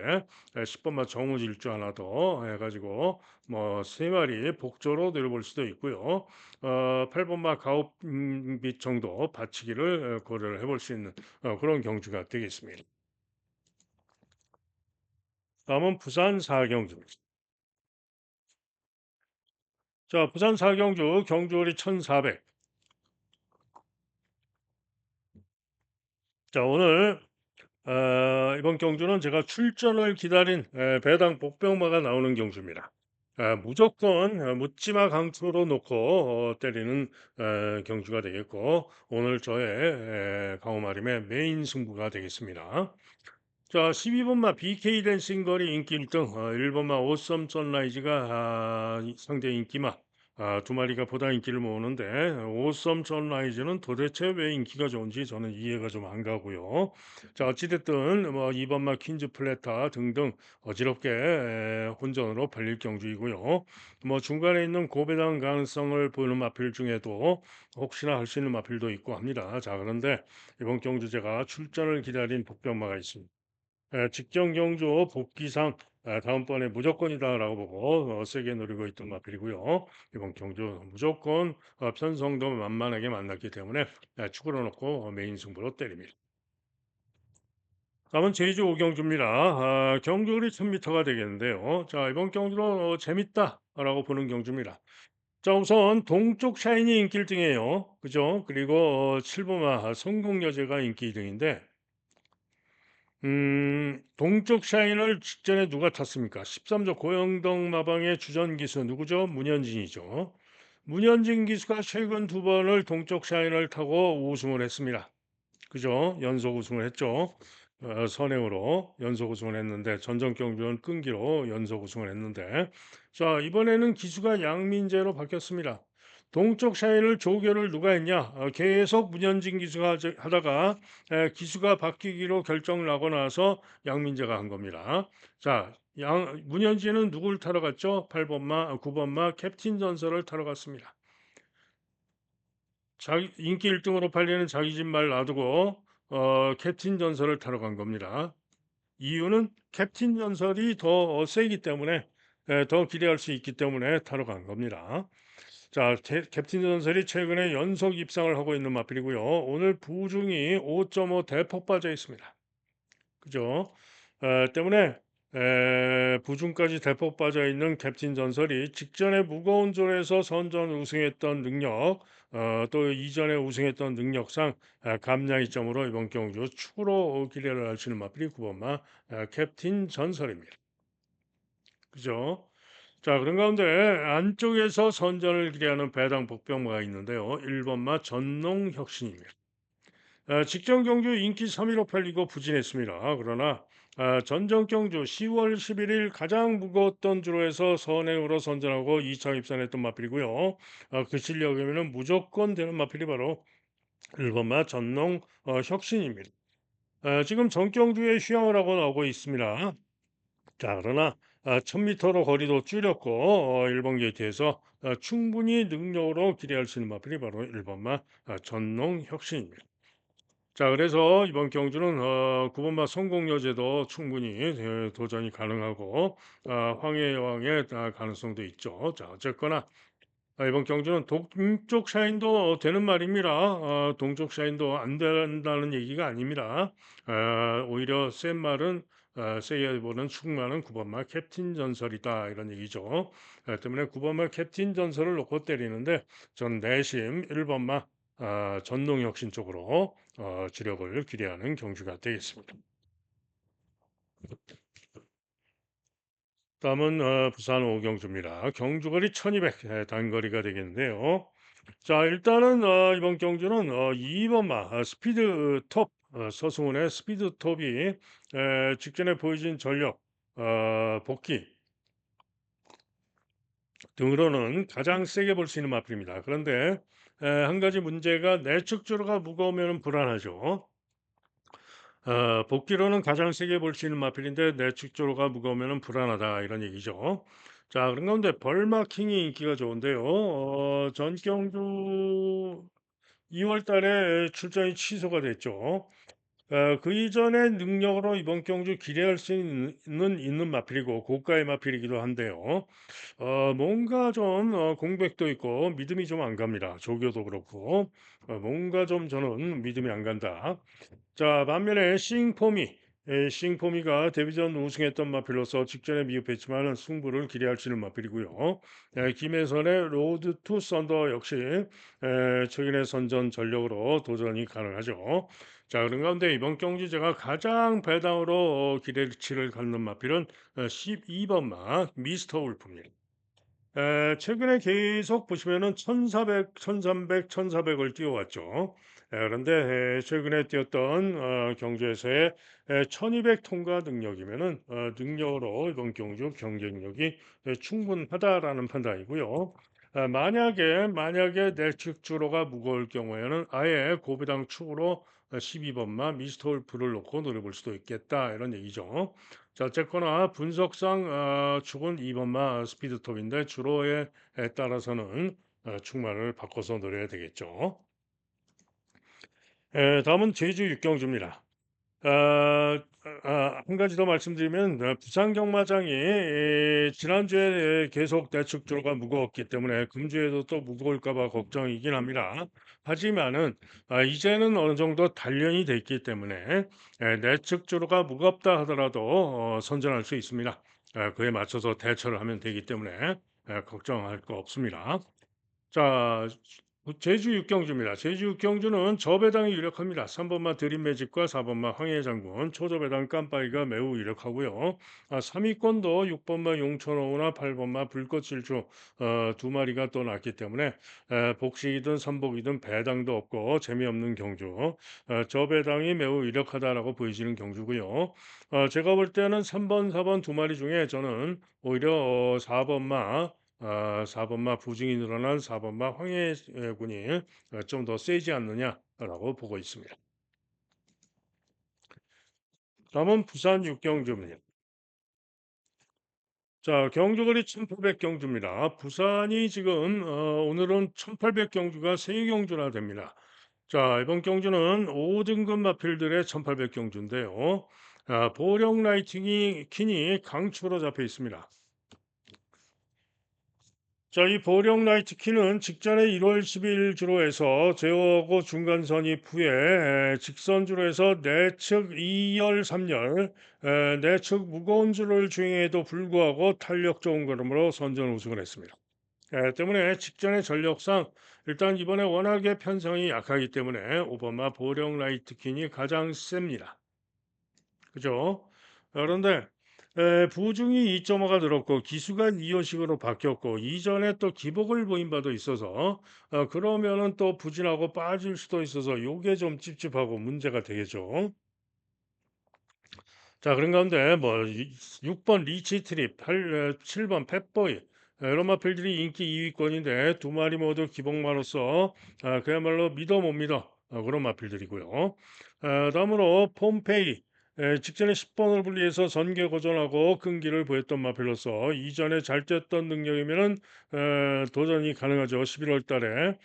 10번마 정우질주 하나 더 해가지고 뭐 세 마리 복조로 내려볼 수도 있고요. 8번마 가업빛 정도 받치기를 고려를 해볼 수 있는 그런 경주가 되겠습니다. 다음은 부산 4경주입니다. 자, 부산 사경주 경주월이 1400. 자, 오늘 이번 경주는 제가 출전을 기다린 배당 복병마가 나오는 경주입니다. 무조건 묻지마 강투로 놓고 때리는 경주가 되겠고 오늘 저의 강호마림의 메인 승부가 되겠습니다. 자, 12번마 BK 댄싱걸이 인기 1등, 1번마 오썸 선라이즈가 상대 인기마 두 마리가 보다 인기를 모으는데 오썸 선라이즈는 도대체 왜 인기가 좋은지 저는 이해가 좀 안 가고요. 자, 어찌됐든 뭐 2번마 퀸즈 플래타 등등 어지럽게 혼전으로 벌릴 경주이고요. 뭐 중간에 있는 고배당 가능성을 보이는 마필 중에도 혹시나 할 수 있는 마필도 있고 합니다. 자, 그런데 이번 경주 제가 출전을 기다린 복병마가 있습니다. 직전 경주 복귀상 다음번에 무조건이다라고 보고 세게 노리고 있던 마필이고요. 이번 경주 무조건 편성도 만만하게 만났기 때문에 축으로 놓고 메인 승부로 때립니다. 다음은 제주 오경주입니다. 경주거리 1000m가 되겠는데요. 자, 이번 경주로 재밌다라고 보는 경주입니다. 자, 우선 동쪽 샤인이 인기 1등이에요. 그죠? 그리고 7번마 성공여제가 인기 2등인데 동쪽 샤인을 직전에 누가 탔습니까? 13조 고영덕 마방의 주전 기수 누구죠? 문현진이죠. 문현진 기수가 최근 두 번을 동쪽 샤인을 타고 우승을 했습니다. 그죠? 연속 우승을 했죠. 선행으로 연속 우승을 했는데 전정 경주는 끈기로 연속 우승을 했는데 자, 이번에는 기수가 양민재로 바뀌었습니다. 동쪽 샤인을 조교를 누가 했냐? 계속 문현진 기수가 하다가 기수가 바뀌기로 결정을 하고 나서 양민재가 한 겁니다. 자, 문현진은 누굴 타러 갔죠? 8번마, 9번마 캡틴 전설을 타러 갔습니다. 자기 인기 1등으로 팔리는 자기 집 말 놔두고 캡틴 전설을 타러 간 겁니다. 이유는 캡틴 전설이 더 세기 때문에 더 기대할 수 있기 때문에 타러 간 겁니다. 자, 캡틴 전설이 최근에 연속 입상을 하고 있는 마필이고요. 오늘 부중이 5.5 대폭 빠져 있습니다. 그죠? 때문에 부중까지 대폭 빠져 있는 캡틴 전설이 직전에 무거운 조에서 선전 우승했던 능력, 또 이전에 우승했던 능력상 감량이점으로 이번 경주 축으로 기대를 하시는 마필이 9번마 캡틴 전설입니다. 그죠? 자, 그런 가운데 안쪽에서 선전을 기대하는 배당 복병마가 있는데요. 1번마 전농혁신입니다. 직전 경주 인기 3위로 팔리고 부진했습니다. 그러나 전정 경주 10월 11일 가장 무거웠던 주로에서 선행으로 선전하고 2차 입산했던 마필이고요. 그 실력이면 무조건 되는 마필이 바로 1번마 전농 혁신입니다. 지금 전경주에 휴양을 하고 나오고 있습니다. 자, 그러나 1000m로 거리도 줄였고 1번 게이트에서 충분히 능력으로 기대할 수 있는 마필이 바로 1번마 전농 혁신입니다. 자, 그래서 이번 경주는 9번마 성공여제도 충분히 도전이 가능하고 황해 여왕의 가능성도 있죠. 자, 어쨌거나 이번 경주는 동쪽 샤인도 되는 말입니다. 동쪽 샤인도 안 된다는 얘기가 아닙니다. 오히려 센 말은 세게 보는 충만은 9번마 캡틴 전설이다 이런 얘기죠. 때문에 9번마 캡틴 전설을 놓고 때리는데 전 내심 1번마 전농혁신 쪽으로 주력을 기대하는 경주가 되겠습니다. 다음은 부산 오경주입니다. 경주거리 1200 단거리가 되겠는데요. 자, 일단은 이번 경주는 2번마 스피드 톱 서승훈의 스피드 톱이 직전에 보여진 전력 복귀 등으로는 가장 세게 볼 수 있는 마필입니다. 그런데 한 가지 문제가 내측 주로가 무거우면 불안하죠. 복귀로는 가장 세게 볼 수 있는 마필인데 내측 주로가 무거우면 불안하다 이런 얘기죠. 자, 그런 가운데 벌마킹이 인기가 좋은데요. 전경주 2월 달에 출전이 취소가 됐죠. 그 이전의 능력으로 이번 경주 기대할 수 있는 마필이고 고가의 마필이기도 한데요. 뭔가 좀 공백도 있고 믿음이 좀 안 갑니다. 조교도 그렇고 뭔가 좀 저는 믿음이 안 간다. 자, 반면에 싱포미가 데뷔전 우승했던 마필로서 직전에 미흡했지만 승부를 기대할 수 있는 마필이고요. 김혜선의 로드 투 썬더 역시 최근의 선전 전력으로 도전이 가능하죠. 자, 그런 가운데 이번 경기 제가 가장 배당으로 기대치를 갖는 마필은 12번마 미스터 울프입니다. 최근에 계속 보시면은 1,400, 1,300, 1,400을 뛰어왔죠. 그런데 최근에 뛰었던 경주에서의 1,200 통과 능력이면은 능력으로 이번 경주 경쟁력이 충분하다라는 판단이고요. 만약에 내측 주로가 무거울 경우에는 아예 고배당 축으로 12번마 미스터 울프를 놓고 노려볼 수도 있겠다 이런 얘기죠. 자, 어쨌거나 분석상 축은 2번마 스피드톱인데 주로에 따라서는 축마를 바꿔서 노려야 되겠죠. 다음은 제주 육경주입니다. 한 가지 더 말씀드리면 부산 경마장이 지난주에 계속 대축주로가 무거웠기 때문에 금주에도 또 무거울까 봐 걱정이긴 합니다. 하지만은 이제는 어느 정도 단련이 돼 있기 때문에 내축주로가 무겁다 하더라도 선전할 수 있습니다. 그에 맞춰서 대처를 하면 되기 때문에 걱정할 거 없습니다. 자, 제주 육경주입니다. 제주 육경주는 저배당이 유력합니다. 3번마 드림매직과 4번마 황해장군, 초저배당 깜빡이가 매우 유력하고요. 3위권도 6번마 용천어우나 8번마 불꽃질주 두 마리가 또 났기 때문에 복식이든 선복이든 배당도 없고 재미없는 경주. 저배당이 매우 유력하다라고 보여지는 경주고요. 제가 볼 때는 3번, 4번 두 마리 중에 저는 오히려 4번마 4번마 부징이 늘어난 4번마 황해군이 좀 더 세지 않느냐라고 보고 있습니다. 다음은 부산 육경주입니다. 자, 경주거리 1800 경주입니다. 부산이 지금 오늘은 1800 경주가 세 경주나 됩니다. 자, 이번 경주는 5등급 마필들의 1800 경주인데요. 보령 라이팅이 킨이 강추로 잡혀 있습니다. 자, 이 보령 라이트키는 직전에 1월 10일 주로해서 제어하고 중간 선입 후에 직선주로 해서 내측 2열, 3열, 내측 무거운 줄을 주행해도 불구하고 탄력 좋은 걸음으로 선전 우승을 했습니다. 때문에 직전의 전력상 일단 이번에 워낙에 편성이 약하기 때문에 오바마 보령 라이트킨이 가장 셉니다. 그죠? 그런데 부중이 2.5가 늘었고 기수가 2호식으로 바뀌었고 이전에 또 기복을 보인 바도 있어서 그러면은 또 부진하고 빠질 수도 있어서 요게 좀 찝찝하고 문제가 되겠죠. 자, 그런 가운데 뭐 6번 리치 트립, 7번 펫보이 이런 마필들이 인기 2위권인데 두 마리 모두 기복마로서 그야말로 믿어 못 믿어 그런 마필들이고요. 다음으로 폼페이 직전에 10번을 분리해서 전개 고전하고 끈기를 보였던 마필로서 이전에 잘 뛰었던 능력이면은 도전이 가능하죠. 11월 달에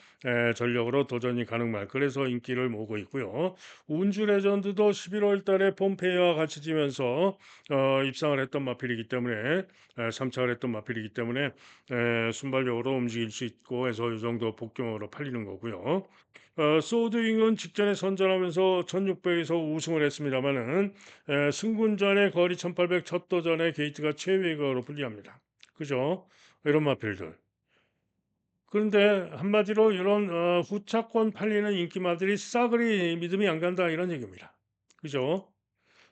전력으로 도전이 가능말 그래서 인기를 모으고 있고요. 운주 레전드도 11월 달에 폼페이와 같이 지면서 입상을 했던 마필이기 때문에 참착을 했던 마필이기 때문에 순발력으로 움직일 수 있고 해서 이 정도 복경으로 팔리는 거고요. 소드윙은 직전에 선전하면서 1600에서 우승을 했습니다만은 승군전의 거리 1800 첫 도전의 게이트가 최외거로 불리합니다. 그죠? 이런 마필들. 그런데 한마디로 이런 후차권 팔리는 인기마들이 싸그리 믿음이 안 간다 이런 얘기입니다. 그죠?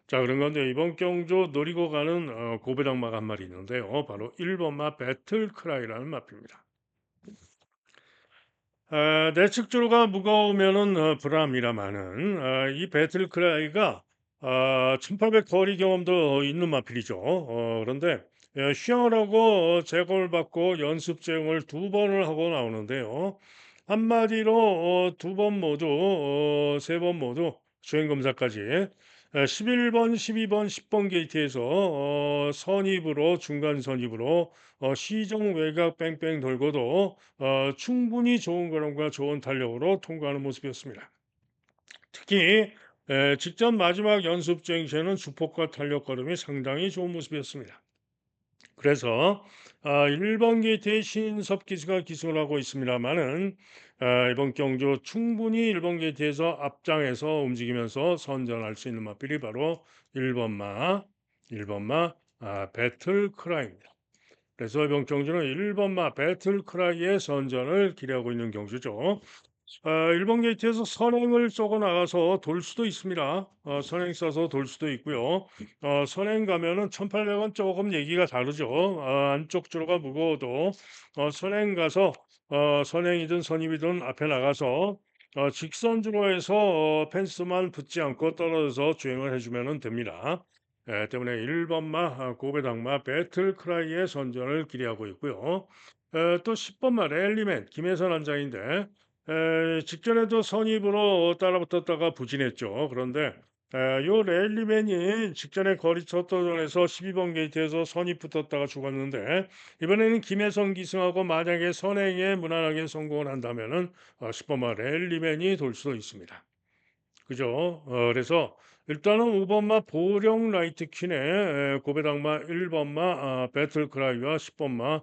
자, 그런 건데 이번 경주 노리고 가는 고배당마가 한 마리 있는데요. 바로 1번 마 배틀크라이라는 마입니다. 내측주로가 무거우면은 불암이라마는 이 배틀크라이가 1800 거리 경험도 있는 마필이죠. 그런데 시험을 하고 재검을 받고 연습 제형을 두 번을 하고 나오는데요. 한마디로 두 번 모두 세 번 모두 주행 검사까지 11번, 12번, 10번 게이트에서 선입으로 중간 선입으로 시정 외곽 뺑뺑 돌고도 충분히 좋은 걸음과 좋은 탄력으로 통과하는 모습이었습니다. 특히 직전 마지막 연습 주행 시에는 주폭과 탄력 걸음이 상당히 좋은 모습이었습니다. 그래서 1번 게이트의 신인섭 기수가 기승을 하고 있습니다만은 이번 경주 충분히 1번 게이트에서 앞장에서 움직이면서 선전할 수 있는 마필이 바로 1번 마, 1번 마 배틀 크라이입니다. 그래서 이번 경주는 1번 마 배틀 크라이의 선전을 기대하고 있는 경주죠. 1번 게이트에서 선행을 쏘고 나가서 돌 수도 있습니다. 선행 쏴서 돌 수도 있고요. 선행 가면은 1,800원 조금 얘기가 다르죠. 안쪽 주로가 무거워도 선행 가서 선행이든 선입이든 앞에 나가서 직선주로 해서 펜스만 붙지 않고 떨어져서 주행을 해주면 됩니다. 때문에 1번마 고배당마 배틀크라이의 선전을 기대하고 있고요. 또 10번마 랠리맨 김혜선 원장인데 직전에도 선입으로 따라붙었다가 부진했죠. 그런데 요 랠리맨이 직전에 거리 첫 도전에서 12번 게이트에서 선입 붙었다가 죽었는데 이번에는 김혜성 기승하고 만약에 선행에 무난하게 성공을 한다면은 10번마 랠리맨이 돌 수도 있습니다. 그죠? 그래서 일단은 5번마 보령 라이트 퀸의 고배당마 1번마 배틀크라이와 10번마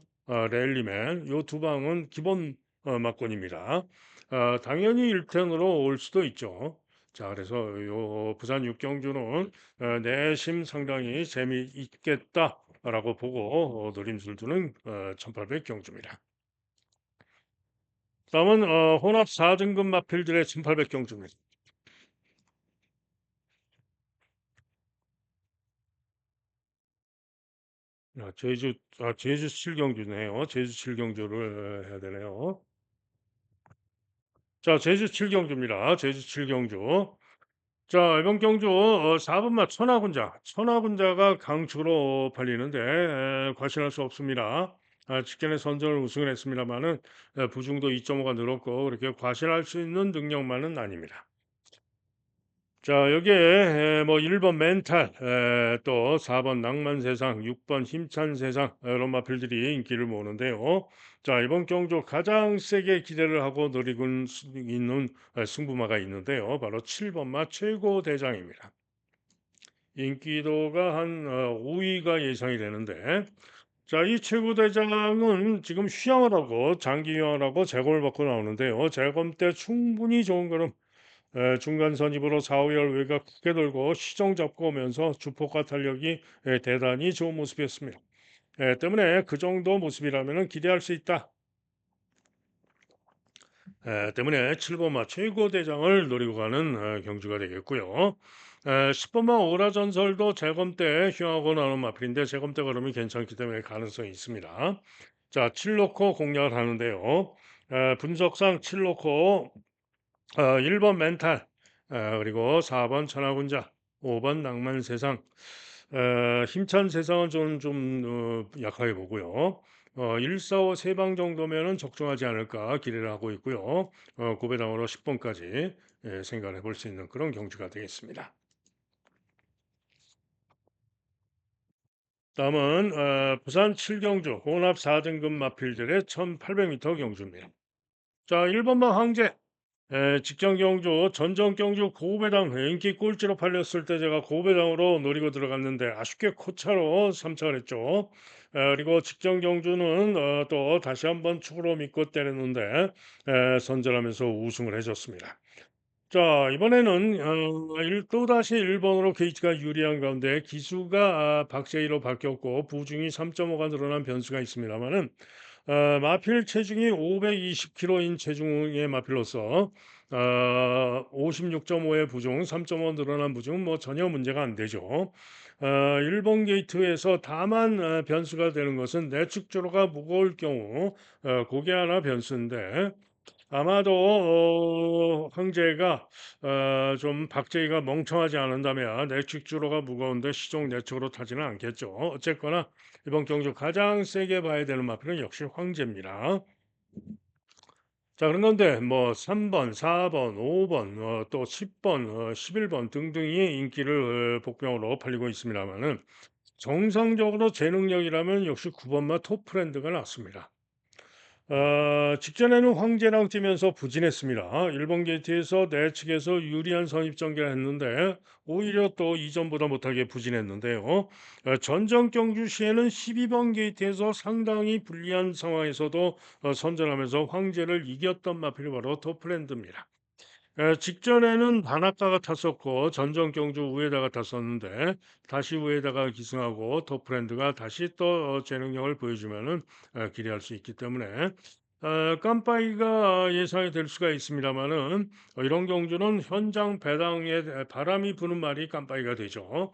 랠리맨 요 두 방은 기본 막권입니다. 당연히 1텐으로 올 수도 있죠. 자, 그래서 요 부산 육경주는 내심 상당히 재미있겠다라고 보고 노림수를 두는 1800 경주입니다. 다음은 혼합 4등급 마필들의 1800 경주입니다. 제주 7경주네요. 제주 7경주를 해야 되네요. 자, 제주 7경주입니다. 제주 7경주. 자, 이번 경주 4번마 천하군자. 천하군자가 강추로 팔리는데 과신할 수 없습니다. 직전에 선전을 우승을 했습니다만은 부중도 2.5가 늘었고 그렇게 과신할 수 있는 능력만은 아닙니다. 자, 여기에 뭐 1번 멘탈, 또 4번 낭만 세상, 6번 힘찬 세상 이런 마필들이 인기를 모으는데요. 자, 이번 경주 가장 세게 기대를 하고 노리고 있는 승부마가 있는데요. 바로 7번마 최고 대장입니다. 인기도가 한 5위가 예상이 되는데 자, 이 최고 대장은 지금 휴양을 하고 장기 휴양을 하고 재검을 받고 나오는데요. 재검 때 충분히 좋은 걸음, 중간 선입으로 좌우열 외곽 크게 돌고 시정 잡고 오면서 주포과 탄력이 대단히 좋은 모습이었습니다. 때문에 그 정도 모습이라면 기대할 수 있다. 때문에 7번마 최고 대장을 노리고 가는 경주가 되겠고요. 10번마 오라 전설도 재검 때 휴양하고 나오는 마필인데 재검 때 걸음이 괜찮기 때문에 가능성이 있습니다. 자, 7놓고 공략을 하는데요. 분석상 7놓고 1번 멘탈, 그리고 4번 천하군자, 5번 낭만세상, 힘찬 세상은 약하게 보고요. 1, 4, 5 세 방 정도면은 적중하지 않을까 기대를 하고 있고요. 고배당으로 10번까지 생각을 해볼 수 있는 그런 경주가 되겠습니다. 다음은 부산 7경주 혼합 4등급 마필들의 1800m 경주입니다. 자, 1번방 황제. 직전 경주, 전전 경주 고배당 인기 꼴찌로 팔렸을 때 제가 고배당으로 노리고 들어갔는데 아쉽게 코차로 3차를 했죠. 그리고 직전 경주는 또 다시 한번 축으로 믿고 때렸는데 선전하면서 우승을 해줬습니다. 자, 이번에는 또다시 일본으로 게이트가 유리한 가운데 기수가 박제이로 바뀌었고 부중이 3.5가 늘어난 변수가 있습니다만은 마필 체중이 520kg인 체중의 마필로서 56.5의 부중, 3.5 늘어난 부중은 뭐 전혀 문제가 안 되죠. 일본 게이트에서 다만 변수가 되는 것은 내축주로가 무거울 경우 그게 하나 변수인데 아마도 황제가 좀 박제이가 멍청하지 않은다면 내축주로가 무거운데 시종 내축으로 타지는 않겠죠. 어쨌거나 이번 경주 가장 세게 봐야 되는 마필은 역시 황제입니다. 자, 그런데 뭐 3번, 4번, 5번, 또 10번, 11번 등등이 인기를 복병으로 팔리고 있습니다만은 정상적으로 제 능력이라면 역시 9번마 톱프렌드가 낫습니다. 직전에는 황제랑 뛰면서 부진했습니다. 일본 게이트에서 내측에서 유리한 선입 전개를 했는데 오히려 또 이전보다 못하게 부진했는데요. 전전 경주 시에는 12번 게이트에서 상당히 불리한 상황에서도 선전하면서 황제를 이겼던 마필이 바로 더플랜드입니다. 직전에는 바나카가 탔었고 전전 경주 우에다가 탔었는데 다시 우에다가 기승하고 더프랜드가 다시 또 재능력을 보여주면은 기대할 수 있기 때문에 깜빡이가 예상이 될 수가 있습니다만은 이런 경주는 현장 배당에 바람이 부는 말이 깜빡이가 되죠.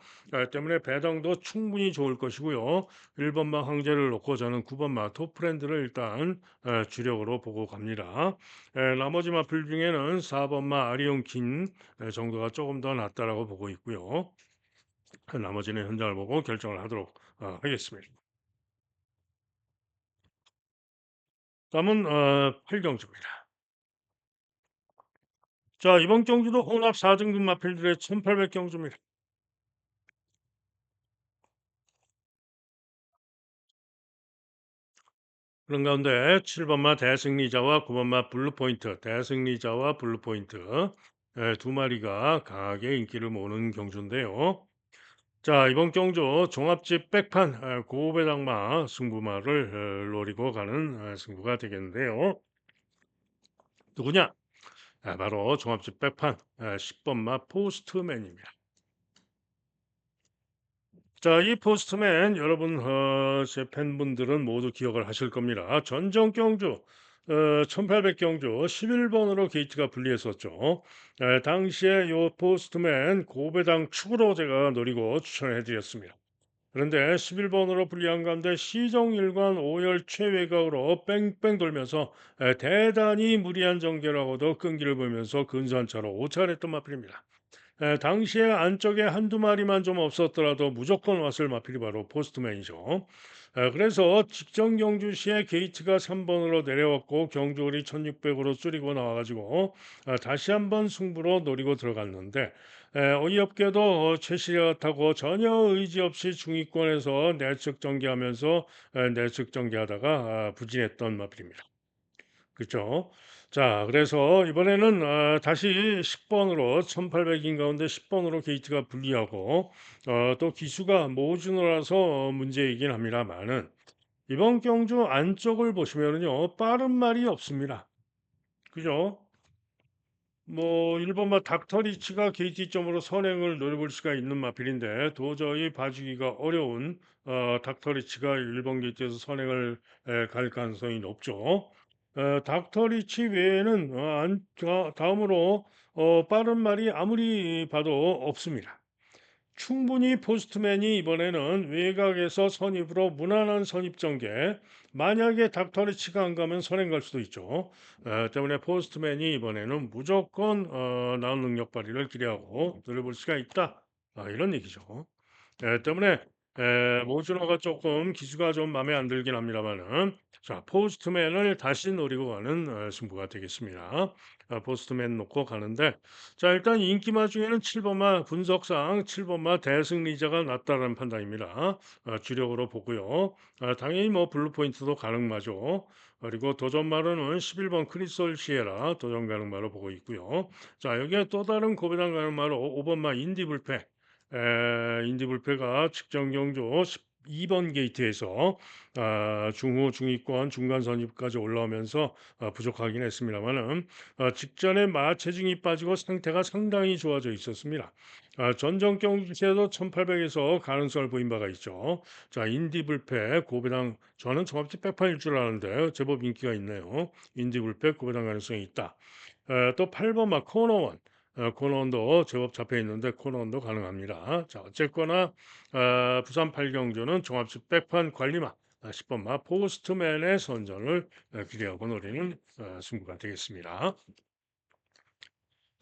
때문에 배당도 충분히 좋을 것이고요. 1번마 황제를 놓고 저는 9번마 토프랜드를 일단 주력으로 보고 갑니다. 나머지 마필 중에는 4번마 아리온 긴 정도가 조금 더 낫다라고 보고 있고요. 나머지는 현장을 보고 결정을 하도록 하겠습니다. 다음은 8경주입니다. 자, 이번 경주도 혼합 4등급 마필들의 1800경주입니다. 그런 가운데 7번마 대승리자와 9번마 블루포인트, 대승리자와 블루포인트 두 마리가 강하게 인기를 모으는 경주인데요. 자, 이번 경주 종합집 백판 고배당마 승부마를 노리고 가는 승부가 되겠는데요. 누구냐? 바로 종합집 백판 10번마 포스트맨입니다. 자, 이 포스트맨 여러분 제 팬분들은 모두 기억을 하실 겁니다. 전정 경주 1800 경주 11번으로 게이트가 분리했었죠. 당시에 요 포스트맨 고배당 축으로 제가 노리고 추천해 드렸습니다. 그런데 11번으로 불리한 가운데 시정일관 5열 최외곽으로 뺑뺑 돌면서 대단히 무리한 전개라고도 끈기를 보이면서 근소한차로 오차를 했던 마필입니다. 당시에 안쪽에 한두 마리만 좀 없었더라도 무조건 왔을 마필이 바로 포스트맨이죠. 그래서 직전 경주 시에 게이트가 3번으로 내려왔고 경주월이 1600으로 줄이고 나와가지고 다시 한번 승부로 노리고 들어갔는데 어이없게도 최시가 타고 전혀 의지 없이 중위권에서 내측 전개하면서 내측 전개하다가 부진했던 마필입니다. 그렇죠. 자, 그래서 이번에는 다시 10번으로 1800인 가운데 10번으로 게이트가 불리하고 또 기수가 모주노라서 문제이긴 합니다만은 이번 경주 안쪽을 보시면은요. 빠른 말이 없습니다. 그죠? 뭐 일본마 닥터리치가 KT점으로 선행을 노려볼 수가 있는 마필인데 도저히 봐주기가 어려운 닥터리치가 일본 게이트에서 선행을 갈 가능성이 높죠. 닥터리치 외에는 다음으로 빠른 말이 아무리 봐도 없습니다. 충분히 포스트맨이 이번에는 외곽에서 선입으로 무난한 선입 전개. 만약에 닥터리치가 안 가면 선행 갈 수도 있죠. 때문에 포스트맨이 이번에는 무조건 나은 능력 발휘를 기대하고 노려볼 수가 있다. 이런 얘기죠. 때문에 모주노가 조금 기수가 좀 마음에 안 들긴 합니다만은 자 포스트맨을 다시 노리고 가는 승부가 되겠습니다. 포스트맨 놓고 가는데 자 일단 인기마 중에는 7번마 분석상 7번마 대승리자가 낫다는 판단입니다. 주력으로 보고요. 당연히 뭐 블루 포인트도 가능마죠. 그리고 도전마루는 11번 크리솔 시에라 도전 가능마로 보고 있고요. 자 여기에 또 다른 고배당 가능마로 5번마 인디불패 인디불패가 측정 경조 12번 게이트에서 중후 중위권 중간 선입까지 올라오면서 부족하긴 했습니다만은 직전에 마체중이 빠지고 상태가 상당히 좋아져 있었습니다. 전정 경기에도 1800에서 가능성을 보인 바가 있죠. 자 인디불패 고배당 저는 종합지 백판일 줄 아는데 제법 인기가 있네요. 인디불패 고배당 가능성이 있다. 또 8번 막 코너원 코너원도 제법 잡혀 있는데 코너원도 가능합니다. 자 어쨌거나 부산 8경주는 종합식 백판 관리마 10번 마 포스트맨의 선전을 기대하고 노리는 승부가 되겠습니다.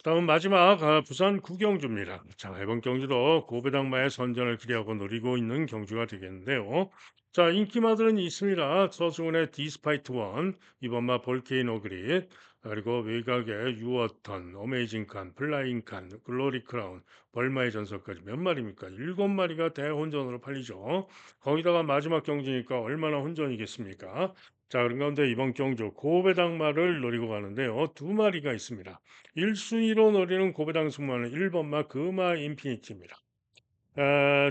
다음 마지막 부산 구경주입니다. 자, 이번 경주도 고배당마의 선전을 기대하고 노리고 있는 경주가 되겠는데요. 자, 인기마들은 있습니다. 서승훈의 디스파이트 원, 이번마 볼케이노 그릿, 그리고 외곽의 유어턴, 어메이징 칸, 플라잉 칸, 글로리 크라운, 벌마의 전설까지 몇 마리입니까? 7마리가 대혼전으로 팔리죠. 거기다가 마지막 경주니까 얼마나 혼전이겠습니까? 자, 그런 가운데 이번 경주 고배당마를 노리고 가는데요. 2마리가 있습니다. 1순위로 노리는 고배당 승마는 1번마 금화 인피니티입니다.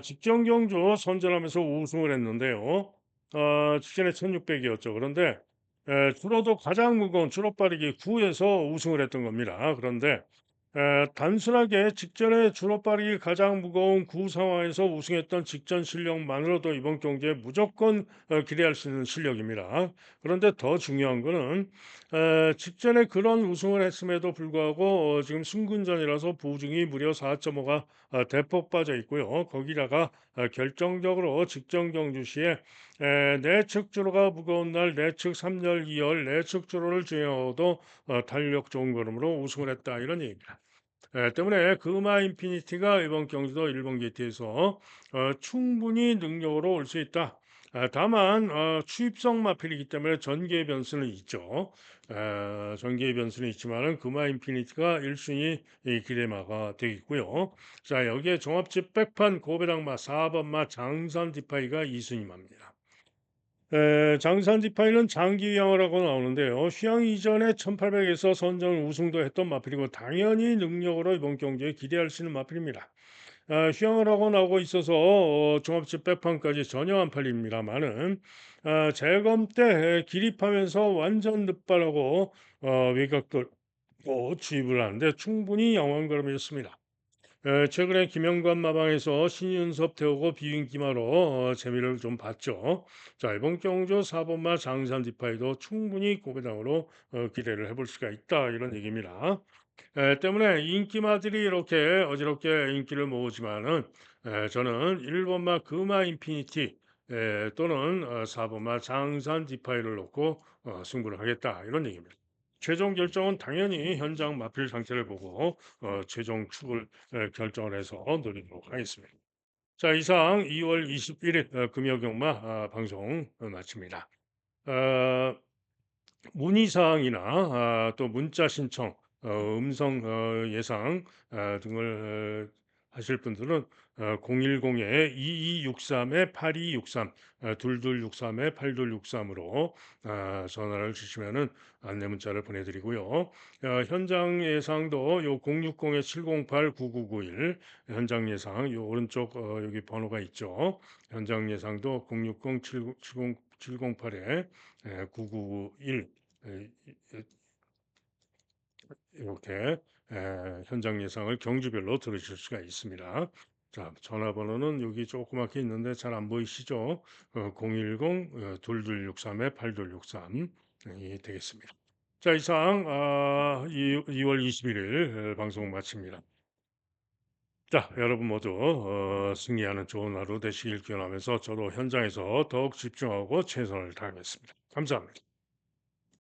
직전 경주 선전하면서 우승을 했는데요. 직전에 1600이었죠. 그런데 줄어도 가장 무거운 줄어빠르기 9에서 우승을 했던 겁니다. 그런데 단순하게 직전에 줄어빠르기 가장 무거운 9 상황에서 우승했던 직전 실력만으로도 이번 경기에 무조건 기대할 수 있는 실력입니다. 그런데 더 중요한 거는 직전에 그런 우승을 했음에도 불구하고 지금 승군전이라서 보증이 무려 4.5가 대폭 빠져 있고요. 거기다가 결정적으로 직전 경주 시에 내측 주로가 무거운 날 내측 3열 2열 내측 주로를 주행하고도 탄력 좋은 걸음으로 우승을 했다 이런 얘기입니다. 때문에 금화 인피니티가 이번 경기도 일본 게이트에서 충분히 능력으로 올 수 있다. 다만 추입성 마필이기 때문에 전개 변수는 있죠. 전개 변수는 있지만은 금화 인피니티가 1순위 기대마가 되겠고요. 자 여기에 종합집 백판 고배당마 4번마 장산 디파이가 2순위입니다. 장산 디파이는 장기 휴양을 하고 나오는데요. 휴양 이전에 1800에서 선전 우승도 했던 마필이고 당연히 능력으로 이번 경기에 기대할 수 있는 마필입니다. 휴양을 하고 나오고 있어서 종합집 백판까지 전혀 안 팔립니다만은 재검 때 기립하면서 완전 늑발하고 외곽돌 주입을 하는데 충분히 영원 걸음이었습니다. 최근에 김영관 마방에서 신윤섭 태우고 비인기마로 재미를 좀 봤죠. 자, 이번 경주 4번마 장산 디파이도 충분히 고배당으로 기대를 해볼 수가 있다 이런 얘기입니다. 때문에 인기마들이 이렇게 어지럽게 인기를 모으지만은 저는 1번마 금화 인피니티 또는 4번마 장산 디파이를 놓고 승부를 하겠다 이런 얘기입니다. 최종 결정은 당연히 현장 마필 상태를 보고 최종 축을 결정을 해서 노리도록 하겠습니다. 자, 이상 2월 21일 금요경마 방송 마칩니다. 어, 문의사항이나 또 문자 신청, 음성 예상 등을 하실 분들은 010-2263-8263, 2263-8263으로 전화를 주시면은 안내 문자를 보내드리고요. 현장 예상도 요 060-708-9991 현장 예상 요 오른쪽 여기 번호가 있죠. 현장 예상도 060-708 708에 9991 이렇게 현장 예상을 경주별로 들으실 수가 있습니다. 자, 전화번호는 여기 조그맣게 있는데 잘 안 보이시죠? 010 2263에 8263 이 되겠습니다. 자, 이상 2월 21일 방송 마칩니다. 자, 여러분 모두 승리하는 좋은 하루 되시길 기원하면서 저도 현장에서 더욱 집중하고 최선을 다하겠습니다. 감사합니다.